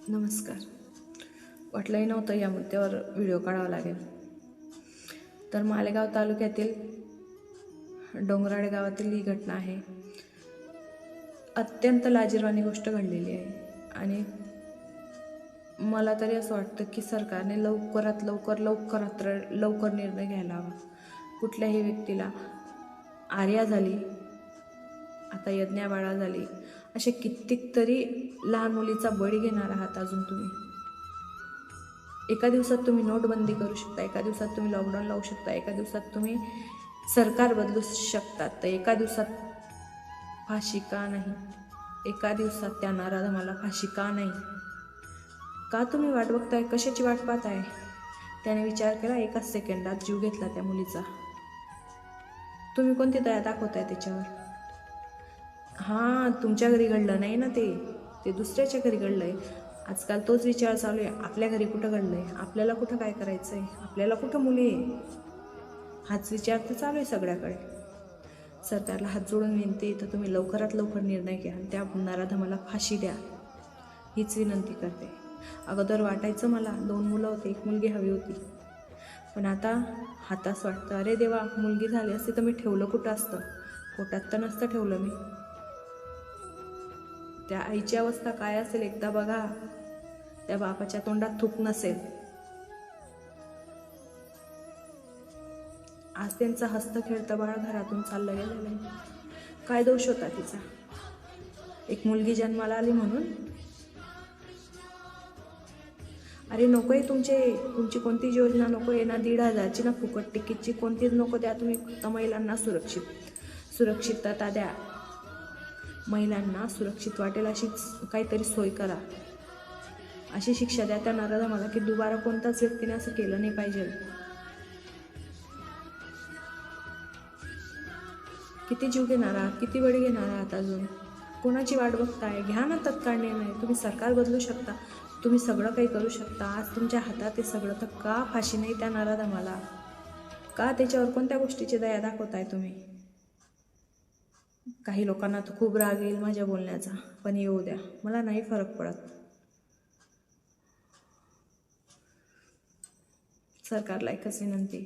नमस्कार. वाटलंही नव्हतं या मुद्द्यावर व्हिडिओ काढावा लागेल. तर मालेगाव तालुक्यातील डोंगराळे गावातील ही घटना आहे. अत्यंत लाजिरवाणी गोष्ट घडलेली आहे आणि मला तरी असं वाटतं की सरकारने लवकर निर्णय घ्यायला हवा. कुठल्याही व्यक्तीला आर्या झाली, आता यज्ञा बाळा झाली, असे कित्येक तरी लहान मुलीचा बळी घेणार आहात अजून तुम्ही. एका दिवसात तुम्ही नोटबंदी करू शकता, एका दिवसात तुम्ही लॉकडाऊन लावू शकता, एका दिवसात तुम्ही सरकार बदलू शकतात. तर एका दिवसात फाशी का नाही? एका दिवसात त्या नराधमाला फाशी का नाही? का तुम्ही वाट बघताय? कशाची वाट पाहताय? त्याने विचार केला, एकाच सेकंदात जीव घेतला त्या मुलीचा. तुम्ही कोणती दया दाखवताय त्याच्यावर? हां, तुमच्या घरी घडलं नाही ना, ते दुसऱ्याच्या घरी घडलं आहे. आजकाल तोच विचार चालू आहे, आपल्या घरी कुठं घडलं आहे, आपल्याला कुठं काय करायचं आहे, आपल्याला कुठं मुली आहे, हाच विचार तर चालू आहे सगळ्याकडे. सरकारला हात जोडून विनंती, तर तुम्ही लवकरात लवकर निर्णय घ्या, त्या नराधमाला फाशी द्या, हीच विनंती करते. अगोदर वाटायचं मला 2 मुलं होते, 1 मुलगी हवी होती, पण आता हातास वाटतं, अरे देवा, मुलगी झाली असती तर मी ठेवलं कुठं असतं, पोटात तर नसतं ठेवलं मी. त्या आईची अवस्था काय असेल एकदा बघा, त्या बापाच्या तोंडात थूक नसेल. आज त्यांचा हस्त खेळतं बाळ घरातून चाललं गेलेलं आहे. काय दोष होता तिचा? एक मुलगी जन्माला आली म्हणून? अरे नकोय तुमची कोणतीच योजना नको आहे ना, 1,500ची ना फुकट तिकीटची कोणतीच नको द्या. तुम्ही फक्त महिलांना सुरक्षितता द्या. महिलांना सुरक्षित वाटेल अशी काहीतरी सोय करा, अशी शिक्षा द्या त्या नराधमाला की दुबारा कोणत्याच व्यक्तीने असं केलं नाही पाहिजे. किती जीव घेणार आहात? किती वेळ घेणार आहात? अजून कोणाची वाट बघताय? घ्या ना तत्काळ निर्णय. तुम्ही सरकार बदलू शकता, तुम्ही सगळं काही करू शकता. आज तुमच्या हातात हे सगळं, तर का फाशी नाही त्या नराधमाला? का त्याच्यावर कोणत्या गोष्टीची दया दाखवताय तुम्ही? काही लोकांना तर खूप राग येईल माझ्या बोलण्याचा, पण येऊ द्या, मला नाही फरक पडत. सरकारला एकच विनंती,